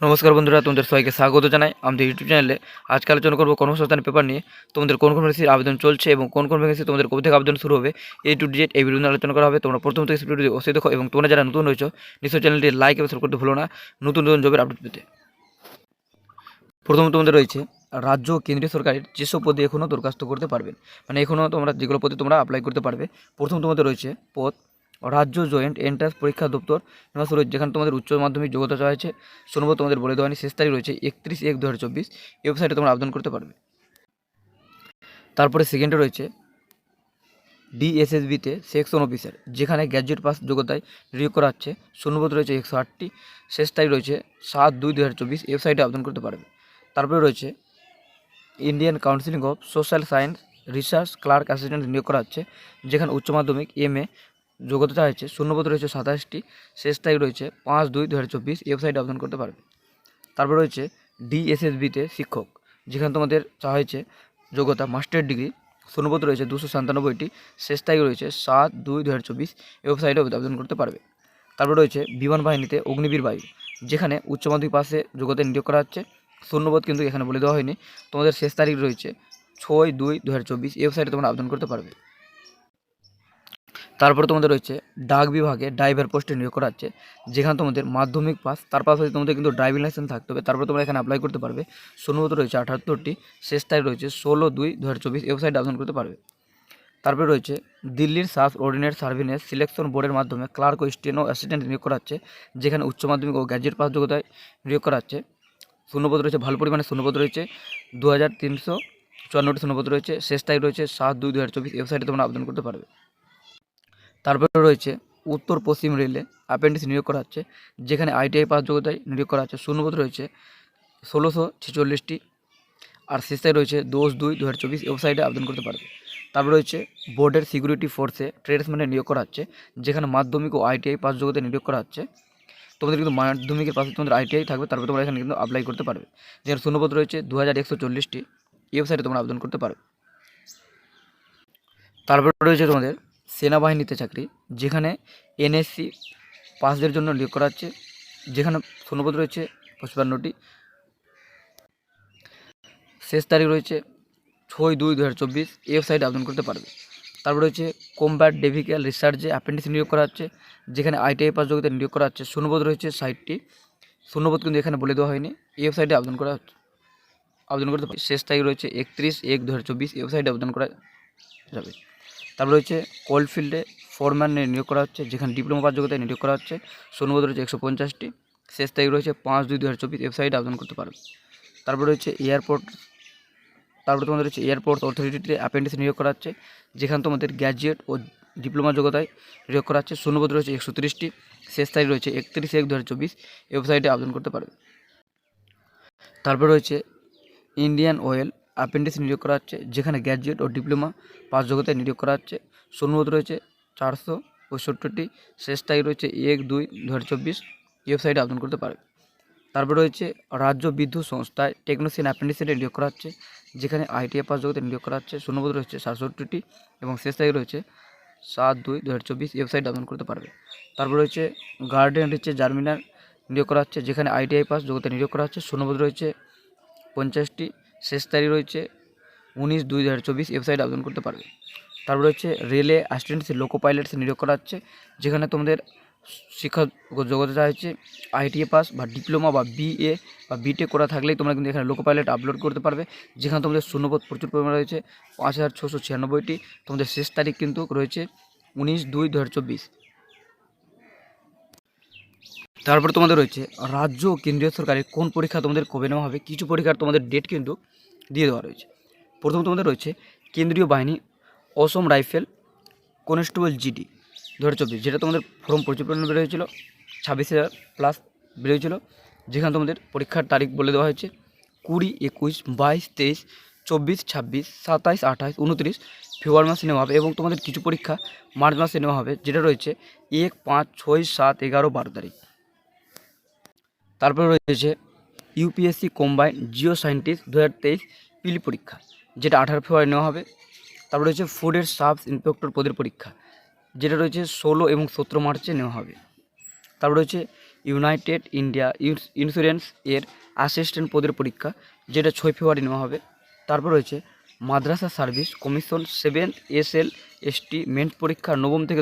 নমস্কার বন্ধুরা, তোমাদের সবাইকে স্বাগত জানাই আমাদের ইউটিউব চ্যানেলে। আজকে আলোচনা করবো কর্মসংস্থানের পেপার নিয়ে। তোমাদের কোন কোন ভ্যাকেন্সির আবেদন চলছে এবং কোন কোন ভ্যাকেন্সি তোমাদের কবে থেকে আবেদন শুরু হবে, A to Z এই ভিডিও নিয়ে আলোচনা করা হবে। তোমরা প্রথম থেকে ভিডিওটি অবশ্যই দেখো এবং তোমরা যারা নতুন রয়েছো নিশ্চয়ই চ্যানেলটি লাইক এবং সাবস্ক্রাইব করতে ভুলো না নতুন নতুন জবের আপডেট পেতে। প্রথমে তোমাদের রয়েছে রাজ্য ও কেন্দ্রীয় সরকারের যেসব পদে এখনও দরখাস্ত করতে পারবেন, মানে এখনও তোমরা যেগুলো পদে তোমরা অ্যাপ্লাই করতে পারবে। প্রথম তোমাদের রয়েছে পদ রাজ্য জয়েন্ট এন্ট্রান্স পরীক্ষা দপ্তর নিবাসী রয়েছে, যেখানে তোমাদের উচ্চ মাধ্যমিক যোগ্যতা চাওয়া হয়েছে। সম্ভবত তোমাদের বলে দেওয়া হয়নি, শেষ তারিখ রয়েছে 31/1/2024। ওয়েবসাইটে তোমরা আবেদন করতে পারবে। তারপরে সেকেন্ডে রয়েছে ডিএসএসবিতে সেকশন অফিসার, যেখানে গ্র্যাজুয়েট পাস যোগ্যতায় নিয়োগ করা হচ্ছে। শূন্যপদ রয়েছে 108টি, শেষ তারিখ রয়েছে 7/2/2024। ওয়েবসাইটে আবেদন করতে পারবে। তারপরে রয়েছে Indian counselling of social science research clerk assistant নিয়োগ করা হচ্ছে, যেখানে উচ্চ মাধ্যমিক MA যোগ্যতা চাওয়া হয়েছে। শূন্যপদ রয়েছে 27টি, শেষ তারিখ রয়েছে 5/2/2024। ওয়েবসাইটে আবেদন করতে পারবে। তারপর রয়েছে ডিএসএসবিতে শিক্ষক, যেখানে তোমাদের চাওয়া হয়েছে যোগ্যতা মাস্টার ডিগ্রি। শূন্যপদ রয়েছে 297টি, শেষ তারিখ রয়েছে 7/2/2024। ওয়েবসাইটে আবেদন করতে পারবে। তারপর রয়েছে বিমান বাহিনীতে অগ্নিবীর বায়ু, যেখানে উচ্চ মাধ্যমিক পাশে যোগ্যতা নিয়োগ করা হচ্ছে। শূন্যপদ কিন্তু এখানে বলে দেওয়া হয়নি। তোমাদের শেষ তারিখ রয়েছে 6/2/2024। ওয়েবসাইটে তোমরা আবেদন করতে পারবে। তারপরে তোমাদের রয়েছে ডাক বিভাগে ড্রাইভার পোস্টে নিয়োগ করা হচ্ছে, যেখানে তোমাদের মাধ্যমিক পাস, তার পাশাপাশি তোমাদের কিন্তু ড্রাইভিং লাইসেন্স থাকতে হবে। তারপরে তোমরা এখানে অ্যাপ্লাই করতে পারবে। শূন্যপদ রয়েছে 78টি, শেষ তারিখ রয়েছে 16/2/2024। ওয়েবসাইটে আবেদন করতে পারবে। তারপরে রয়েছে দিল্লির সাব অর্ডিনেট সার্ভিসেস সিলেকশন বোর্ডের মাধ্যমে ক্লার্ক ও স্টেনো অ্যাসিস্ট্যান্ট নিয়োগ করা হচ্ছে, যেখানে উচ্চ মাধ্যমিক ও গ্র্যাজুয়েট পাস যোগ্যতায় নিয়োগ করা হচ্ছে। শূন্যপদ রয়েছে ভালো পরিমাণে, শূন্যপদ রয়েছে 2354টি শূন্যপদ রয়েছে, শেষ তারিখ রয়েছে 7/2/2024। ওয়েবসাইটে তোমরা আবেদন করতে পারবে। তারপরে রয়েছে উত্তর পশ্চিম রেলে অ্যাপ্রেন্টিস নিয়োগ করা হচ্ছে, যেখানে ITI পাস যোগ্যতায় নিয়োগ করা হচ্ছে। শূন্যপদ রয়েছে 1646টি, আর শেষ তারিখ রয়েছে 10/2/2024। ওয়েবসাইটে আবেদন করতে পারবে। তারপর রয়েছে বোর্ডের সিকিউরিটি ফোর্সে ট্রেডসম্যানে নিয়োগ করা হচ্ছে, যেখানে মাধ্যমিক ও ITI পাস যোগ্যতায় নিয়োগ করা হচ্ছে। তোমাদের কিন্তু মাধ্যমিকের পাশে তোমাদের ITI থাকবে, তারপরে তোমরা এখানে কিন্তু অ্যাপ্লাই করতে পারবে। যেখানে শূন্যপদ রয়েছে 2140টি। ওয়েবসাইটে তোমরা আবেদন করতে পারবে। তারপরে রয়েছে তোমাদের সেনাবাহিনীতে চাকরি, যেখানে NSC পাসদের জন্য নিয়োগ করা হচ্ছে, যেখানে শূন্যপদ রয়েছে 55টি, শেষ তারিখ রয়েছে 6/2/2024। ওয়েবসাইটে আবেদন করতে পারবে। তারপর রয়েছে কমব্যাট ভেহিক্যাল রিসার্চে অ্যাপ্রেন্টিস নিয়োগ করা হচ্ছে, যেখানে ITI পাস যোগ্যতায় নিয়োগ করা হচ্ছে। শূন্যপদ রয়েছে 60টি, শূন্যপদ কিন্তু এখানে বলে দেওয়া হয়নি। ওয়েবসাইটে আবেদন করতে পারবে। শেষ তারিখ রয়েছে 31/1/2024। ওয়েবসাইটে আবেদন করা যাবে। তারপর রয়েছে কোলফিল্ডে ফোরম্যানে নিয়োগ করা হচ্ছে, যেখানে ডিপ্লোমা পাস যোগ্যতায় নিয়োগ করা হচ্ছে। শূন্যপদ রয়েছে 150টি, শেষ তারিখ রয়েছে 5/2/2024। ওয়েবসাইটে আবেদন করতে পারবে। তারপর রয়েছে তোমাদের রয়েছে এয়ারপোর্ট অথরিটিতে অ্যাপ্রেন্টিস নিয়োগ করা হচ্ছে, যেখানে তোমাদের গ্র্যাজুয়েট ও ডিপ্লোমা যোগ্যতায় নিয়োগ করা হচ্ছে। শূন্যপদ রয়েছে 130টি, শেষ তারিখ রয়েছে 31/1/2024। ওয়েবসাইটে আবেদন করতে পারবে। তারপর রয়েছে ইন্ডিয়ান অয়েল অ্যাপ্রেন্টিস নিয়োগ করা হচ্ছে, যেখানে গ্র্যাজুয়েট ও ডিপ্লোমা পাস যোগ্যতায় নিয়োগ করা হচ্ছে। শূন্যপদ রয়েছে 465টি, শেষ তারিখ রয়েছে 1/2/2024। ওয়েবসাইটে আবেদন করতে পারবে। তারপর রয়েছে রাজ্য বিদ্যুৎ সংস্থায় টেকনিশিয়ান অ্যাপ্রেন্টিসে নিয়োগ করা হচ্ছে, যেখানে ITI পাস যোগ্যতায় নিয়োগ করা হচ্ছে। শূন্যপদ রয়েছে 67টি এবং শেষ তারিখ রয়েছে 7/2/2024। ওয়েবসাইটে আবেদন করতে পারবে। তারপর রয়েছে গার্ডেন রিচে জার্মিনার নিয়োগ করা হচ্ছে, যেখানে ITI পাস যোগ্যতায় নিয়োগ করা হচ্ছে। শূন্যপদ রয়েছে 50টি, শেষ তারিখ রয়েছে 19/2/2024। ওয়েবসাইটে আবেদন করতে পারবে। তারপর রয়েছে রেলে অ্যাসিস্ট্যান্ট লোকো পাইলটস নিয়োগ করা হচ্ছে, যেখানে তোমাদের শিক্ষা যোগ্যতা চাওয়া হচ্ছে ITI পাস বা ডিপ্লোমা বা BA বা BTech করা থাকলেই তোমরা কিন্তু এখানে লোকো পাইলট আপলোড করতে পারবে, যেখানে তোমাদের শূন্যপদ প্রচুর পরিমাণে রয়েছে 5696টি। তোমাদের শেষ তারিখ কিন্তু রয়েছে 19/2/2024। তারপর তোমাদের রয়েছে রাজ্য ও কেন্দ্রীয় সরকারের কোন পরীক্ষা তোমাদের কবে নেওয়া হবে, কিছু পরীক্ষার তোমাদের ডেট কিন্তু দিয়ে দেওয়া রয়েছে। প্রথম তোমাদের রয়েছে কেন্দ্রীয় বাহিনী অসম রাইফেল কনস্টেবল GD 2024, যেটা তোমাদের ফর্ম প্রচুর পরিমাণে বেরোয়েছিল, 26,000+ বেরোয়েছিল, যেখানে তোমাদের পরীক্ষার তারিখ বলে দেওয়া হয়েছে 20, 21, 22, 23, 24, 26, 27, 28, 29 ফেব্রুয়ারি মাসে নেওয়া হবে এবং তোমাদের কিছু পরীক্ষা মার্চ মাসে নেওয়া হবে, যেটা রয়েছে 1, 5, 6, 7, 11, 12 তারিখ। তারপরে রয়েছে UPSC কম্বাইন্ড জিও সায়েন্টিস্ট 2023 পিলি পরীক্ষা, যেটা 18 ফেব্রুয়ারি নেওয়া হবে। তারপরে রয়েছে ফুডের সাব ইন্সপেক্টর পদের পরীক্ষা, যেটা রয়েছে 16 এবং 17 মার্চে নেওয়া হবে। তারপর রয়েছে ইউনাইটেড ইন্ডিয়া ইন্স্যুরেন্স এর অ্যাসিস্ট্যান্ট পদের পরীক্ষা, যেটা 6 ফেব্রুয়ারি নেওয়া হবে। তারপর রয়েছে মাদ্রাসা service commission 7th SL/ST men's পরীক্ষা নবম থেকে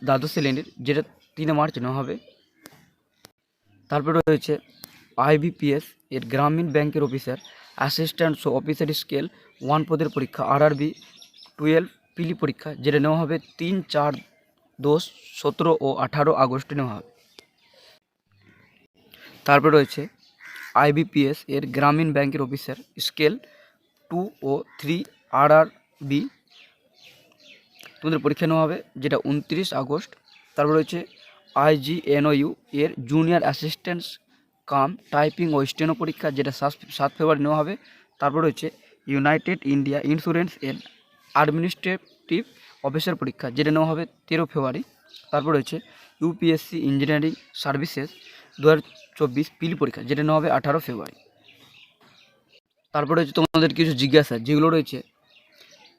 দ্বাদশ শ্রেণীর, যেটা 3 মার্চ নেওয়া হবে। তারপর রয়েছে IBPS এর গ্রামীণ ব্যাংকের অফিসার অ্যাসিস্ট্যান্ট অফিসার স্কেল 1 পদের পরীক্ষা RRB 12 পিলি পরীক্ষা, যেটা নেওয়া হবে 3, 4, 10, 17 ও 18 আগস্টে নেওয়া হবে। তারপর রয়েছে IBPS এর গ্রামীণ ব্যাংকের অফিসার স্কেল 2 ও 3 RRB তোমাদের পরীক্ষা নেওয়া হবে, যেটা 29 আগস্ট। তারপর রয়েছে IGNOU এর জুনিয়র অ্যাসিস্ট্যান্ট কাম টাইপিং ও স্টেনো পরীক্ষা, যেটা 7 ফেব্রুয়ারি নেওয়া হবে। তারপর রয়েছে ইউনাইটেড ইন্ডিয়া ইন্স্যুরেন্স এর অ্যাডমিনিস্ট্রেটিভ অফিসার পরীক্ষা, যেটা নেওয়া হবে 13 ফেব্রুয়ারি। তারপর রয়েছে UPSC ইঞ্জিনিয়ারিং সার্ভিসেস 2024 পিলি পরীক্ষা, যেটা নেওয়া হবে 18 ফেব্রুয়ারি। তারপর রয়েছে তোমাদের কিছু জিজ্ঞাসা, যেগুলো রয়েছে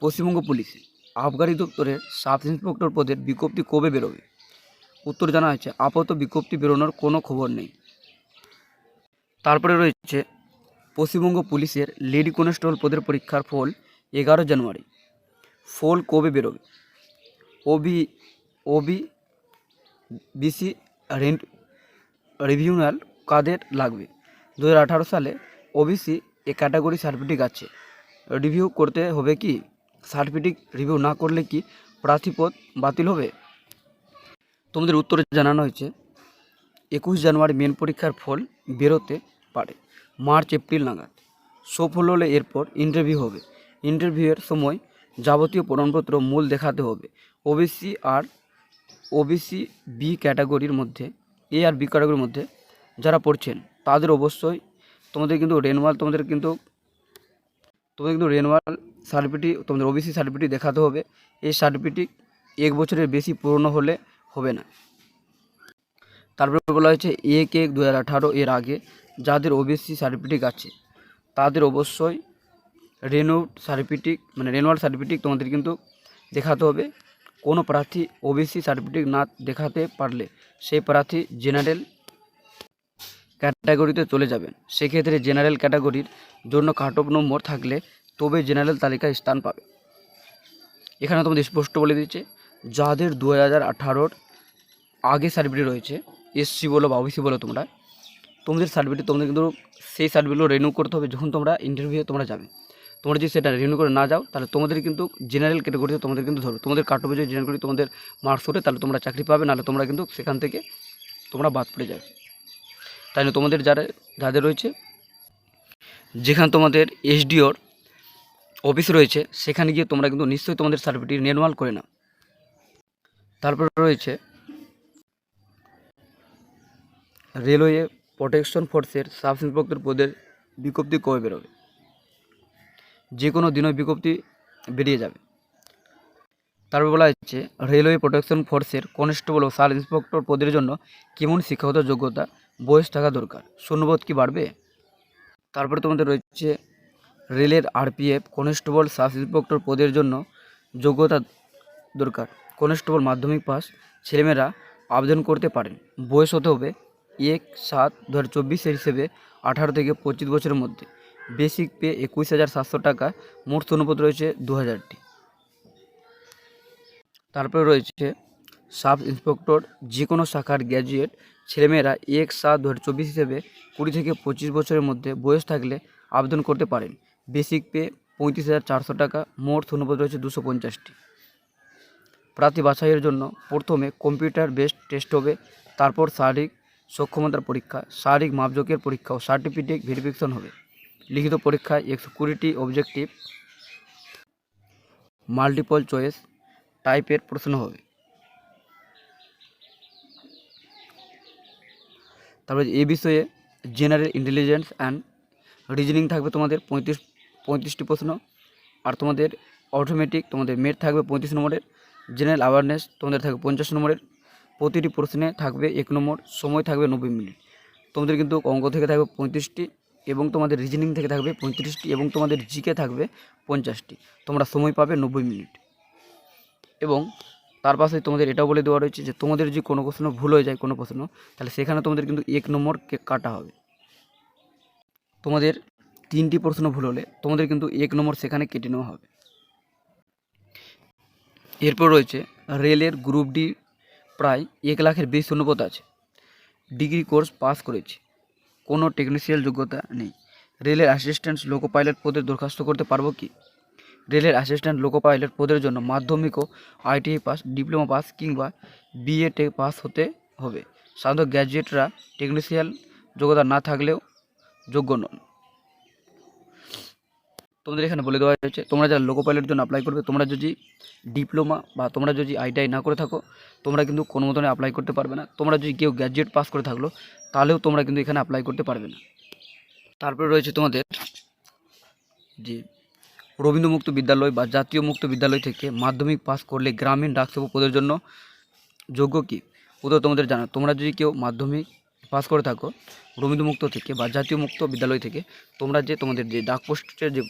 পশ্চিমবঙ্গ পুলিশে আবগারি দপ্তরের সাব ইন্সপেক্টর পদের বিজ্ঞপ্তি কবে বেরোবে? উত্তর জানা হয়েছে আপাতত বিজ্ঞপ্তি বেরোনোর কোনো খবর নেই। তারপরে রয়েছে পশ্চিমবঙ্গ পুলিশের লেডি কনস্টেবল পদের পরীক্ষার ফল 11 জানুয়ারি। ফল কবে বেরোবে? OBC রিভিউনাল কাদের লাগবে? 2018 সালে OBC এ ক্যাটাগরি সার্টিফিকেট আছে, রিভিউ করতে হবে কি? সার্টিফিকেট রিভিউ না করলে কি প্রার্থীপদ বাতিল হবে? তোমাদের উত্তরে জানানো হয়েছে 21 জানুয়ারি মেন পরীক্ষার ফল বেরোতে পারে, মার্চ এপ্রিল নাগাদ। সফল হলে এরপর ইন্টারভিউ হবে। ইন্টারভিউয়ের সময় যাবতীয় প্রমাণপত্র মূল দেখাতে হবে। OBC বি ক্যাটাগরির মধ্যে, A আর B ক্যাটাগরির মধ্যে যারা পড়ছেন তাদের অবশ্যই তোমাদের কিন্তু রেনুয়াল সার্টিফিকেট, তোমাদের OBC সার্টিফিকেট দেখাতে হবে। এই সার্টিফিকেট 1 বছরের বেশি পুরনো হলে হবে না। তারপরে বলা হয়েছে 1/1/2018 এর আগে যাদের OBC সার্টিফিকেট আছে তাদের অবশ্যই রেনুয়াল সার্টিফিকেট তোমাদের কিন্তু দেখাতে হবে। কোনো প্রার্থী OBC সার্টিফিকেট না দেখাতে পারলে সেই প্রার্থী জেনারেল ক্যাটাগরিতে চলে যাবেন। সেক্ষেত্রে জেনারেল ক্যাটাগরির জন্য কাট অফ নম্বর থাকলে তবে জেনারেল তালিকায় স্থান পাবে। এখানে তোমাদের স্পষ্ট বলে দিচ্ছে যাদের 2018 আগে সার্টিফিকেট রয়েছে, SC বলো বা OBC বলো, তোমাদের সার্টিফিকেট তোমাদের কিন্তু সেই সার্টিফিকেটগুলো রিনিউ করতে হবে যখন তোমরা ইন্টারভিউ তোমরা যাবে। তোমরা যদি সেটা রিনিউ করে না যাও তাহলে তোমাদের কিন্তু জেনারেল ক্যাটাগরিতে তোমাদের কিন্তু ধরো, তোমাদের কাট অফে যদি জেনারেল তোমাদের মার্কস ওঠে তাহলে তোমরা চাকরি পাবে, নাহলে তোমরা কিন্তু সেখান থেকে তোমরা বাদ পড়ে যাবে। তাই না তোমাদের যাদের রয়েছে যেখানে তোমাদের SDOর অফিস রয়েছে সেখানে গিয়ে তোমরা কিন্তু নিশ্চয়ই তোমাদের সার্টিফিকেট রিনিউয়াল করে নাও। তারপর রয়েছে রেলওয়ে প্রোটেকশন ফোর্সের সাব ইন্সপেক্টর পদের বিজ্ঞপ্তি কবে বেরোবে? যে কোনো দিনই বিজ্ঞপ্তি বেরিয়ে যাবে। তারপর বলা হচ্ছে রেলওয়ে প্রোটেকশন ফোর্সের কনস্টেবল ও সাব ইন্সপেক্টর পদের জন্য কেমন শিক্ষাগত যোগ্যতা, বয়স থাকা দরকার, শূন্যপদ কি বাড়বে? তারপরে তোমাদের রয়েছে রেলের RPF কনস্টেবল সাব ইন্সপেক্টর পদের জন্য যোগ্যতা দরকার, কনস্টেবল মাধ্যমিক পাস ছেলেমেয়েরা আবেদন করতে পারেন। বয়স হতে হবে 1/7/2024 হিসেবে 18 থেকে 25 বছরের মধ্যে। বেসিক পে 21,700 টাকা, মোট শূন্যপদ রয়েছে 2000টি। তারপরে রয়েছে সাব ইন্সপেক্টর যে কোনো শাখার গ্র্যাজুয়েট ছেলেমেয়েরা 1/7/2024 হিসেবে 20 থেকে 25 বছরের মধ্যে বয়স থাকলে আবেদন করতে পারেন। বেসিক পে 35,400 টাকা, মোট শূন্যপদ রয়েছে 250টি। প্রার্থী বাছাইয়ের জন্য প্রথমে কম্পিউটার বেসড টেস্ট হবে, তারপর শারীরিক সক্ষমতার পরীক্ষা, শারীরিক মাপজোকের পরীক্ষা ও সার্টিফিকেট ভেরিফিকেশন হবে। লিখিত পরীক্ষায় 120টি অবজেক্টিভ মাল্টিপল চয়েস টাইপের প্রশ্ন হবে। তারপরে এই বিষয়ে জেনারেল ইন্টেলিজেন্স অ্যান্ড রিজনিং থাকবে তোমাদের 35টি প্রশ্ন, আর তোমাদের অটোমেটিক তোমাদের মেট থাকবে 35 নম্বরের, জেনারেল অ্যাওয়ারনেস তোমাদের থাকবে 50 নম্বরের। প্রতিটি প্রশ্নে থাকবে 1 নম্বর, সময় থাকবে 90 মিনিট। তোমাদের কিন্তু অঙ্ক থেকে থাকবে 35টি এবং তোমাদের রিজনিং থেকে থাকবে 35টি এবং তোমাদের জিকে থাকবে 50টি। তোমরা সময় পাবে 90 মিনিট। এবং তার পাশে তোমাদের এটাও বলে দেওয়া রয়েছে যে তোমাদের যদি কোনো প্রশ্ন ভুল হয়ে যায় কোনো প্রশ্ন, তাহলে সেখানে তোমাদের কিন্তু 1 নম্বর কাটা হবে। তোমাদের 3টি প্রশ্ন ভুল হলে তোমাদের কিন্তু 1 নম্বর সেখানে কেটে নেওয়া হবে। এরপর রয়েছে রেলের গ্রুপ ডি প্রায় 1 লাখের বেশি শূন্যপদ আছে। ডিগ্রি কোর্স পাস করেছে, কোনো টেকনিশিয়াল যোগ্যতা নেই। রেলের অ্যাসিস্ট্যান্ট লোকো পাইলট পদে দরখাস্ত করতে পারবো কি? রেলের অ্যাসিস্ট্যান্ট লোকো পাইলট পদের জন্য মাধ্যমিক ও আইটিআই পাস, ডিপ্লোমা পাস কিংবা বিএ পাস হতে হবে। সাধারণত গ্র্যাজুয়েটরা টেকনিশিয়াল যোগ্যতা না থাকলেও যোগ্য নন। তোমাদের এখানে বলে দেওয়া হয়েছে তোমরা যারা লোকো পাইলটের জন্য অ্যাপ্লাই করবে, তোমরা যদি ডিপ্লোমা বা তোমরা যদি আইটিআই না করে থাকো, তোমরা কিন্তু কোনো মতনে অ্যাপ্লাই করতে পারবে না। তোমরা যদি কেউ গ্র্যাজুয়েট পাস করে থাকলো, তাহলেও তোমরা কিন্তু এখানে অ্যাপ্লাই করতে পারবে না। তারপরে রয়েছে তোমাদের যে রবীন্দ্র মুক্ত বিদ্যালয় বা জাতীয় মুক্ত বিদ্যালয় থেকে মাধ্যমিক পাস করলে গ্রামীণ ডাকসেবক পদের জন্য যোগ্য কি? উত্তর তোমাদের জানা। তোমরা যদি কেউ মাধ্যমিক পাস করে থাকো রবীন্দ্র মুক্ত থেকে বা জাতীয় মুক্ত বিদ্যালয় থেকে, তোমরা যে তোমাদের যে ডাক পোস্টের যে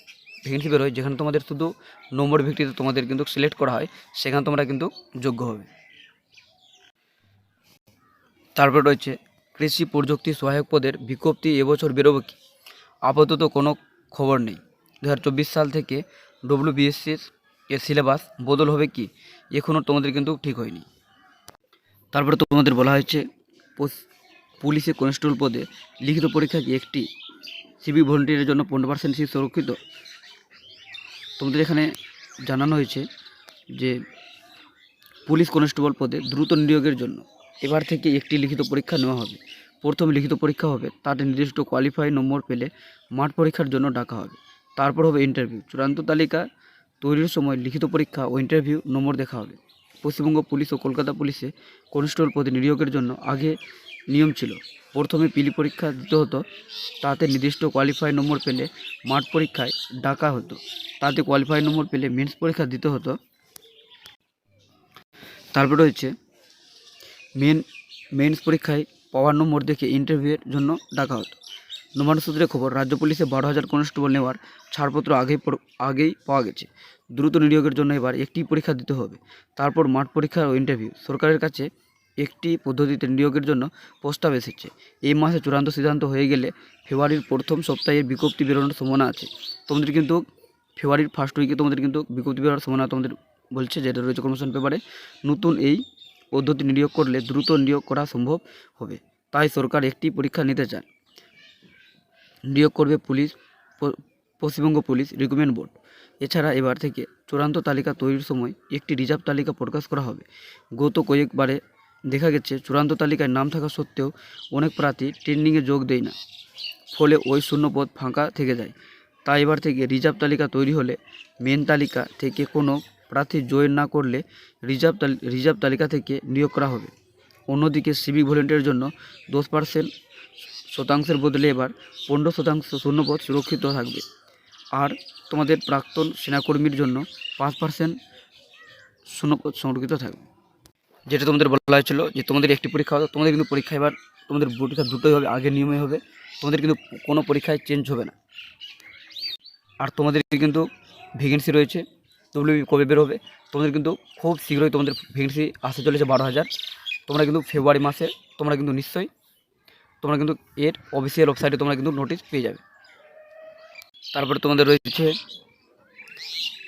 ভ্যাকেন্সি বেরোয়, যেখানে তোমাদের শুধু নম্বর ভিত্তিতে তোমাদের কিন্তু সিলেক্ট করা হয়, সেখানে তোমরা কিন্তু যোগ্য হবে। তারপর রয়েছে কৃষি প্রযুক্তি সহায়ক পদের বিজ্ঞপ্তি এবছর বেরোবে কি? আপাতত কোনো খবর নেই। 2024 সাল থেকে ডব্লিউবিএসসির এর সিলেবাস বদল হবে কি? এখনও তোমাদের কিন্তু ঠিক হয়নি। তারপরে তোমাদের বলা হয়েছে পুলিশে কনস্টেবল পদে লিখিত পরীক্ষা কি একটি সিভিক ভলেন্টিয়ারের জন্য 15% সিট সুরক্ষিত? তোমাদের এখানে জানানো হয়েছে যে পুলিশ কনস্টেবল পদে দ্রুত নিয়োগের জন্য এবার থেকে একটি লিখিত পরীক্ষা নেওয়া হবে। প্রথম লিখিত পরীক্ষা হবে, তাতে নির্দিষ্ট কোয়ালিফাই নম্বর পেলে মাঠ পরীক্ষার জন্য ডাকা হবে। তারপর হবে ইন্টারভিউ। চূড়ান্ত তালিকা তৈরির সময় লিখিত পরীক্ষা ও ইন্টারভিউ নম্বর দেখা হবে। পশ্চিমবঙ্গ পুলিশ ও কলকাতা পুলিশে কনস্টেবল পদে নিয়োগের জন্য আগে নিয়ম ছিল, প্রথমে পিলি পরীক্ষা দিতে হতো, তাতে নির্দিষ্ট কোয়ালিফাই নম্বর পেলে মাঠ পরীক্ষায় ডাকা হতো, তাতে কোয়ালিফাই নম্বর পেলে মেন্স পরীক্ষা দিতে হতো। তারপর রয়েছে মেন্স পরীক্ষায় পাওয়ার নম্বর দেখে ইন্টারভিউয়ের জন্য ডাকা হতো। নবান্ন সূত্রে খবর, রাজ্য পুলিশে 12,000 কনস্টেবল নেওয়ার ছাড়পত্র আগেই পাওয়া গেছে। দ্রুত নিয়োগের জন্য এবার একটি পরীক্ষা দিতে হবে, তারপর মাঠ পরীক্ষা ও ইন্টারভিউ। সরকারের কাছে একটি পদ্ধতিতে নিয়োগের জন্য প্রস্তাব এসেছে। এই মাসে চূড়ান্ত সিদ্ধান্ত হয়ে গেলে ফেব্রুয়ারির প্রথম সপ্তাহে বিজ্ঞপ্তি বেরোনোর সম্ভাবনা আছে। তোমাদের কিন্তু ফেব্রুয়ারির ফার্স্ট উইকে তোমাদের কিন্তু বিজ্ঞপ্তি বেরোনোর সম্ভাবনা তোমাদের বলছে, যেটা রয়েছে কমিশন পেপারে। নতুন এই পদ্ধতি নিয়োগ করলে দ্রুত নিয়োগ করা সম্ভব হবে, তাই সরকার একটি পরীক্ষা নিতে চান। নিয়োগ করবে পশ্চিমবঙ্গ পুলিশ রিক্রুটমেন্ট বোর্ড। এছাড়া এবার থেকে চূড়ান্ত তালিকা তৈরির সময় একটি রিজার্ভ তালিকা প্রকাশ করা হবে। গত কয়েকবারে দেখা গেছে চূড়ান্ত তালিকায় নাম থাকা সত্ত্বেও অনেক প্রার্থী ট্রেন্ডিংয়ে যোগ দেয় না, ফলে ওই শূন্যপদ ফাঁকা থেকে যায়। তাই এবার থেকে রিজার্ভ তালিকা তৈরি হলে মেন তালিকা থেকে কোনো প্রার্থী জয়েন না করলে রিজার্ভ তালিকা থেকে নিয়োগ করা হবে। অন্যদিকে সিভিক ভলেন্টিয়ারের জন্য 10% বদলে এবার 15% শূন্যপদ সুরক্ষিত থাকবে। আর তোমাদের প্রাক্তন সেনাকর্মীর জন্য 5% শূন্যপদ সংরক্ষিত থাকবে। যেটা তোমাদের বলা হয়েছিল যে তোমাদের একটি পরীক্ষা হবে, তোমাদের কিন্তু পরীক্ষা এবার তোমাদের পরীক্ষা দুটোই হবে, আগের নিয়মে হবে। তোমাদের কিন্তু কোনো পরীক্ষায় চেঞ্জ হবে না। আর তোমাদের কিন্তু ভ্যাকেন্সি রয়েছে, কবে বের হবে? তোমাদের কিন্তু খুব শীঘ্রই তোমাদের ভ্যাকেন্সি আসতে চলেছে 12,000। তোমরা কিন্তু ফেব্রুয়ারি মাসে তোমরা কিন্তু নিশ্চয়ই তোমরা কিন্তু এর অফিসিয়াল ওয়েবসাইটে তোমরা কিন্তু নোটিশ পেয়ে যাবে। তারপরে তোমাদের রয়েছে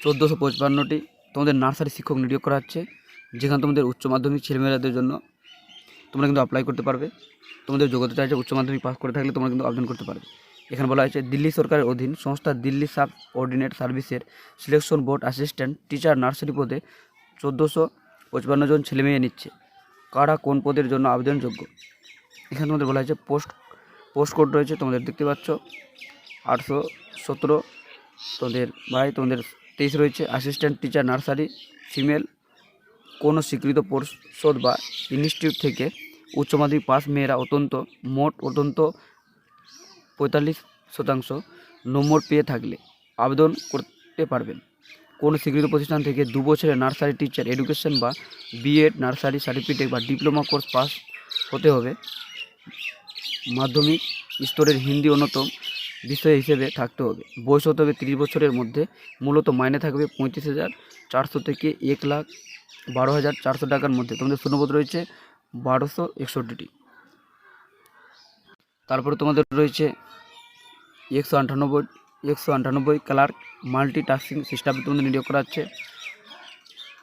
1455টি তোমাদের নার্সারি শিক্ষক নিয়োগ করা হচ্ছে, যেখানে তোমাদের উচ্চ মাধ্যমিক ছেলেমেয়েদের জন্য তোমরা কিন্তু অ্যাপ্লাই করতে পারবে। তোমাদের যোগ্যতা চাইছে উচ্চ মাধ্যমিক পাস করে থাকলে তোমরা কিন্তু আবেদন করতে পারবে। এখানে বলা হয়েছে দিল্লি সরকারের অধীন সংস্থা দিল্লি সাব অর্ডিনেট সার্ভিসের selection board assistant teacher nursery পদে 1455 জন ছেলেমেয়ে নিচ্ছে। কারা কোন পদের জন্য আবেদনযোগ্য? এখানে তোমাদের বলা হয়েছে পোস্ট কোড রয়েছে, তোমাদের দেখতে পাচ্ছ 817 তোমাদের তোমাদের 23 রয়েছে। অ্যাসিস্ট্যান্ট টিচার নার্সারি ফিমেল, কোনো স্বীকৃত পরিষদ বা ইনস্টিটিউট থেকে উচ্চ মাধ্যমিক পাস মেয়েরা মোট 45% নম্বর পেয়ে থাকলে আবেদন করতে পারবেন। কোনো স্বীকৃত প্রতিষ্ঠান থেকে 2 বছরের নার্সারি টিচার এডুকেশন বা বিএড নার্সারি সার্টিফিকেট বা ডিপ্লোমা কোর্স পাস হতে হবে। মাধ্যমিক স্তরের হিন্দি অন্যতম বিষয় হিসেবে থাকতে হবে। বয়স হতে হবে 30 বছরের মধ্যে। মূলত মাইনে থাকবে 35,400 থেকে 12,400 টাকার মধ্যে তোমাদের শূন্যপদ রয়েছে 1261টি। তারপরে তোমাদের রয়েছে 198 ক্লার্ক মাল্টিটাস্কিং সিস্টেমে তোমাদের নিয়োগ করা হচ্ছে।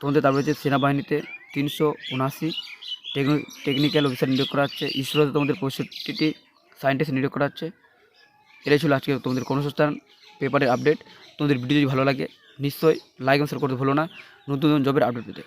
তোমাদের তারপর রয়েছে সেনাবাহিনীতে 379 টেকনিক্যাল অফিসার নিয়োগ করা হচ্ছে। ইসরোতে তোমাদের 65টি সায়েন্টিস্ট নিয়োগ করা হচ্ছে। এটাই ছিল আজকে তোমাদের কর্মসংস্থান পেপারের আপডেট। তোমাদের ভিডিও যদি ভালো লাগে নিশ্চয়ই লাইক এবং শেয়ার করতে ভুলো না নতুন নতুন জবের আপডেট পেতে।